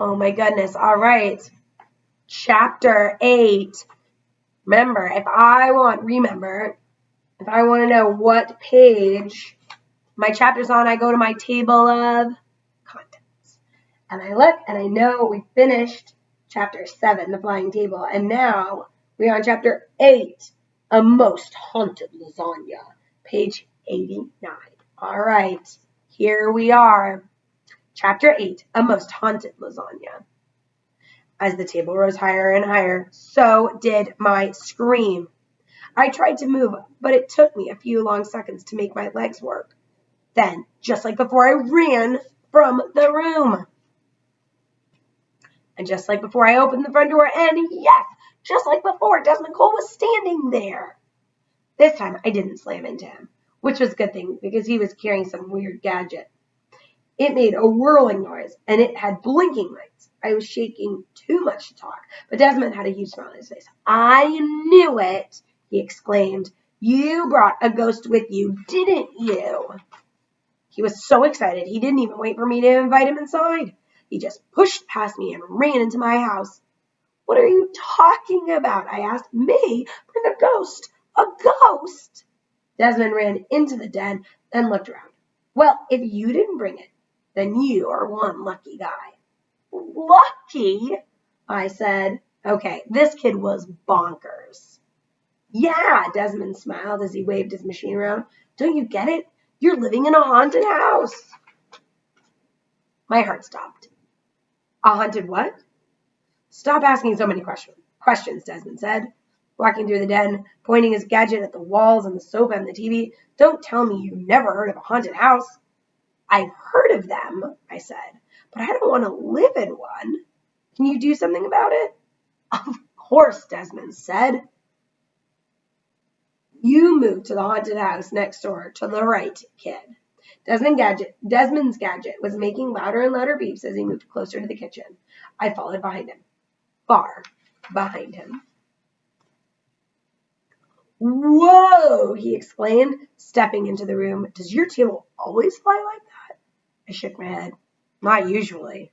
Oh my goodness. All right. Chapter 8. Remember, if I want to know what page my chapter's on, I go to my table of contents. And I look and I know we finished chapter 7, the flying table. And now we're on chapter 8, a most haunted lasagna, page 89. All right, here we are. Chapter 8, a most haunted lasagna. As the table rose higher and higher, so did my scream. I tried to move, but it took me a few long seconds to make my legs work. Then, just like before, I ran from the room. And just like before, I opened the front door, and yes, just like before, Desmond Cole was standing there. This time, I didn't slam into him, which was a good thing because he was carrying some weird gadget. It made a whirling noise, and it had blinking lights. I was shaking too much to talk, but Desmond had a huge smile on his face. I knew it, he exclaimed. You brought a ghost with you, didn't you? He was so excited, he didn't even wait for me to invite him inside. He just pushed past me and ran into my house. What are you talking about? I asked. Me? Bring a ghost. A ghost? Desmond ran into the den, then looked around. Well, if you didn't bring it, then you are one lucky guy. Lucky? I said. Okay, this kid was bonkers. Yeah, Desmond smiled as he waved his machine around. Don't you get it? You're living in a haunted house. My heart stopped. A haunted what? Stop asking so many questions, Desmond said, walking through the den, pointing his gadget at the walls and the sofa and the TV. Don't tell me you've never heard of a haunted house. I've heard of them, I said, but I don't want to live in one. Can you do something about it? Of course, Desmond said. You move to the haunted house next door to the right, kid. Desmond's gadget was making louder and louder beeps as he moved closer to the kitchen. I followed behind him. Far behind him. Whoa, he exclaimed, stepping into the room. Does your table always fly like that? I shook my head. Not usually.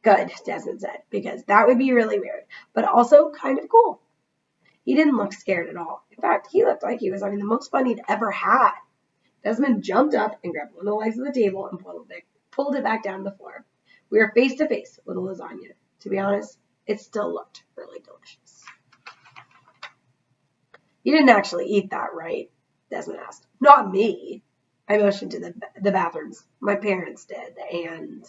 Good, Desmond said, because that would be really weird, but also kind of cool. He didn't look scared at all. In fact, he looked like he was having the most fun he'd ever had. Desmond jumped up and grabbed one of the legs of the table and pulled it back down to the floor. We were face to face with a lasagna. To be honest, it still looked really delicious. You didn't actually eat that, right? Desmond asked. Not me. I motioned to the bathrooms. My parents did, and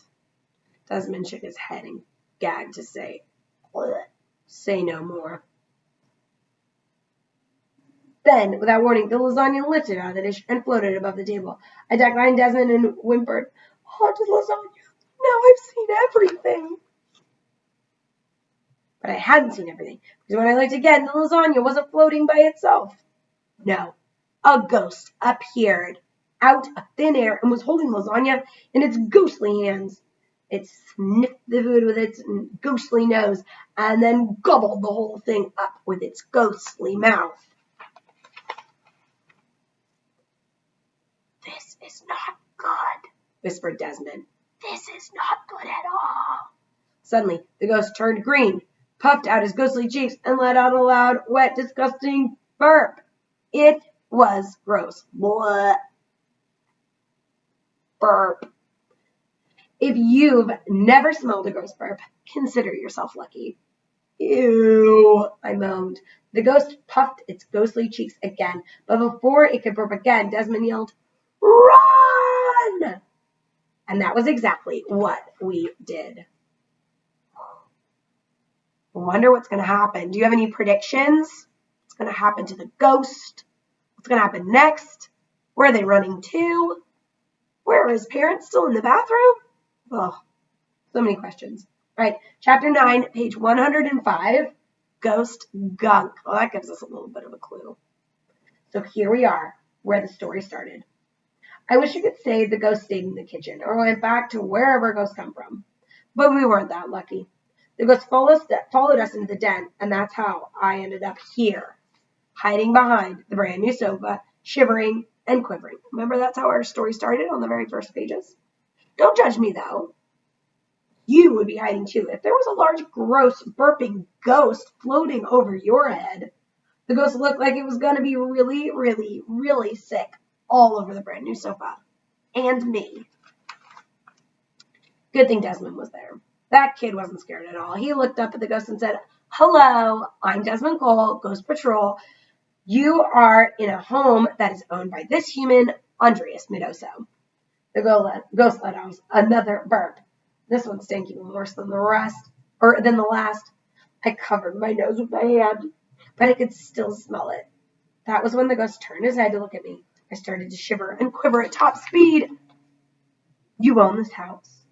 Desmond shook his head and gagged to say no more. Then, without warning, the lasagna lifted out of the dish and floated above the table. I ducked behind Desmond and whimpered, Haunted lasagna. Now I've seen everything. But I hadn't seen everything, because when I looked again, the lasagna wasn't floating by itself. No, a ghost appeared out of thin air and was holding lasagna in its ghostly hands. It sniffed the food with its ghostly nose and then gobbled the whole thing up with its ghostly mouth. This is not good, whispered Desmond. This is not good at all. Suddenly, the ghost turned green, puffed out his ghostly cheeks, and let out a loud, wet, disgusting burp. It was gross. Blah. Burp. If you've never smelled a gross burp, consider yourself lucky. Ew, I moaned. The ghost puffed its ghostly cheeks again, but before it could burp again, Desmond yelled, Run! And that was exactly what we did. I wonder what's going to happen. Do you have any predictions? What's going to happen to the ghost? What's going to happen next? Where are they running to? Where are his parents? Still in the bathroom? Oh, so many questions. All right, chapter 9, page 105, Ghost Gunk. Well, that gives us a little bit of a clue. So here we are, where the story started. I wish I could say the ghost stayed in the kitchen or went back to wherever ghosts come from, but we weren't that lucky. The ghost followed us into the den, and that's how I ended up here, hiding behind the brand new sofa, shivering and quivering. Remember, that's how our story started on the very first pages? Don't judge me, though. You you would be hiding too. If there was a large, gross, burping ghost floating over your head, the ghost looked like it was going to be really, really, really sick all over the brand new sofa. And me. Good thing Desmond was there. That kid wasn't scared at all. He looked up at the ghost and said, "Hello, I'm Desmond Cole, Ghost Patrol. You are in a home that is owned by this human, Andreas Midoso." The ghost let out another burp. This one stank even worse than the last. I covered my nose with my hand, but I could still smell it. That was when the ghost turned his head to look at me. I started to shiver and quiver at top speed. "You own this house?"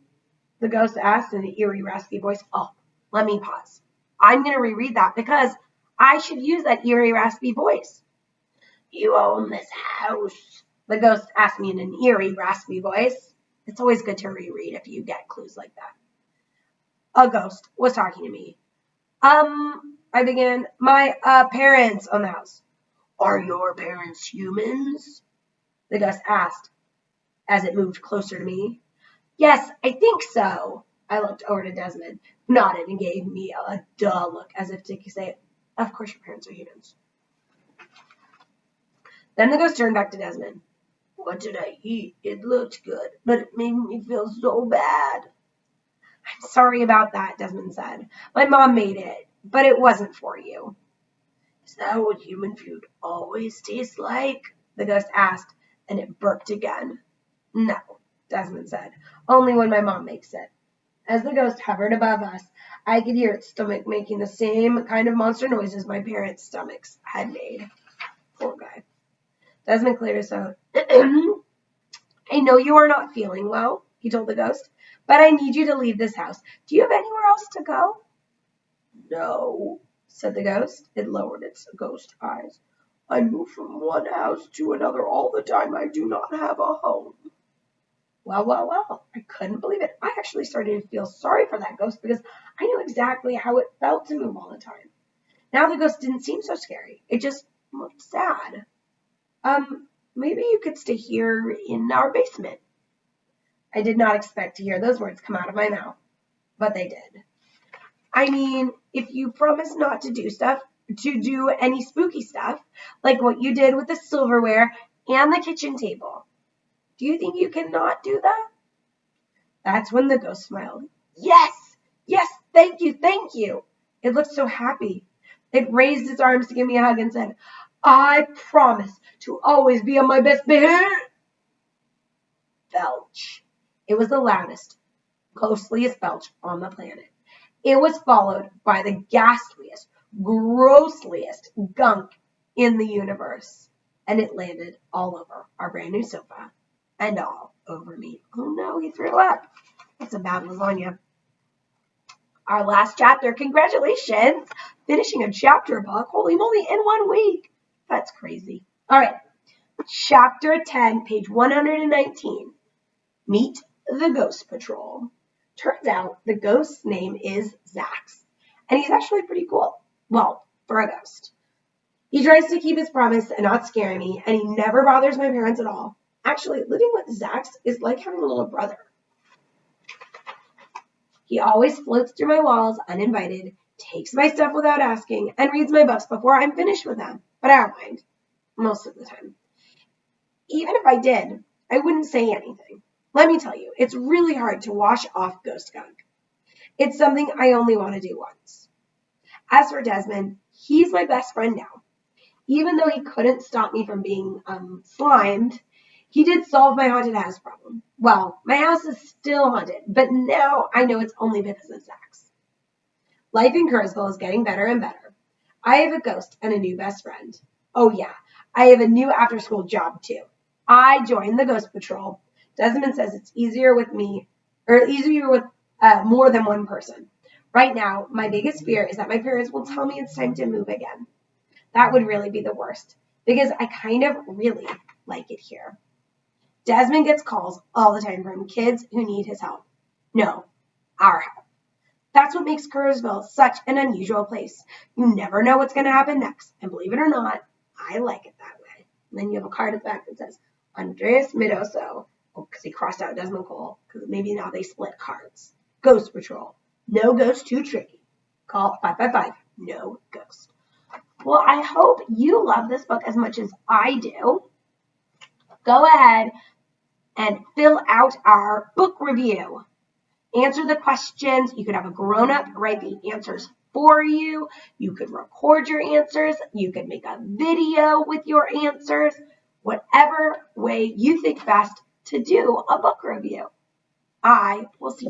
the ghost asked in an eerie, raspy voice. Oh, let me pause. I'm going to reread that because I should use that eerie, raspy voice. "You own this house?" the ghost asked me in an eerie, raspy voice. It's always good to reread if you get clues like that. A ghost was talking to me. I began. My parents own the house." "Are your parents humans?" the ghost asked as it moved closer to me. "Yes, I think so." I looked over to Desmond, who nodded and gave me a duh look as if to say, "Of course your parents are humans." Then the ghost turned back to Desmond. "What did I eat? It looked good, but it made me feel so bad." "I'm sorry about that," Desmond said. "My mom made it, but it wasn't for you." "Is that what human food always tastes like?" the ghost asked, and it burped again. "No," Desmond said. "Only when my mom makes it." As the ghost hovered above us, I could hear its stomach making the same kind of monster noises my parents' stomachs had made. Poor guy. Desmond cleared his throat. "I know you are not feeling well," he told the ghost, "but I need you to leave this house. Do you have anywhere else to go?" "No," said the ghost. It lowered its ghost eyes. "I move from one house to another all the time. I do not have a home." Well. I couldn't believe it. I actually started to feel sorry for that ghost because I knew exactly how it felt to move all the time. Now the ghost didn't seem so scary. It just looked sad. Maybe you could stay here in our basement." I did not expect to hear those words come out of my mouth, but they did. "I mean, if you promise not to do any spooky stuff, like what you did with the silverware and the kitchen table. Do you think you can not do that?" That's when the ghost smiled. Yes, thank you. It looked so happy. It raised its arms to give me a hug and said, "I promise to always be on my best behavior." Belch. It was the loudest, ghostliest belch on the planet. It was followed by the ghastliest, grossliest gunk in the universe. And it landed all over our brand new sofa and all over me. Oh no, he threw up. That's a bad lasagna. Our last chapter. Congratulations. Finishing a chapter book. Holy moly, in 1 week. That's crazy. All right. Chapter 10, page 119. Meet the Ghost Patrol. Turns out the ghost's name is Zax, and he's actually pretty cool. Well, for a ghost. He tries to keep his promise and not scare me, and he never bothers my parents at all. Actually, living with Zax is like having a little brother. He always floats through my walls uninvited, takes my stuff without asking, and reads my books before I'm finished with them. But I don't mind. Most of the time. Even if I did, I wouldn't say anything. Let me tell you, it's really hard to wash off ghost gunk. It's something I only want to do once. As for Desmond, he's my best friend now. Even though he couldn't stop me from being slimed, he did solve my haunted house problem. Well, my house is still haunted, but now I know it's only because of Zax. Life in Kurzville is getting better and better. I have a ghost and a new best friend. Oh yeah, I have a new after-school job too. I joined the Ghost Patrol. Desmond says it's easier with more than one person. Right now, my biggest fear is that my parents will tell me it's time to move again. That would really be the worst, because I kind of really like it here. Desmond gets calls all the time from kids who need his help. No, our help. That's what makes Kurzville such an unusual place. You never know what's going to happen next. And believe it or not, I like it that way. And then you have a card at the back that says, Andreas Midoso. Oh, because he crossed out Desmond Cole, because maybe now they split cards. Ghost Patrol. No ghost too tricky. Call 555. No ghost. Well, I hope you love this book as much as I do. Go ahead and fill out our book review. Answer the questions. You could have a grown-up write the answers for you. You could record your answers. You could make a video with your answers. Whatever way you think best to do a book review. I will see you.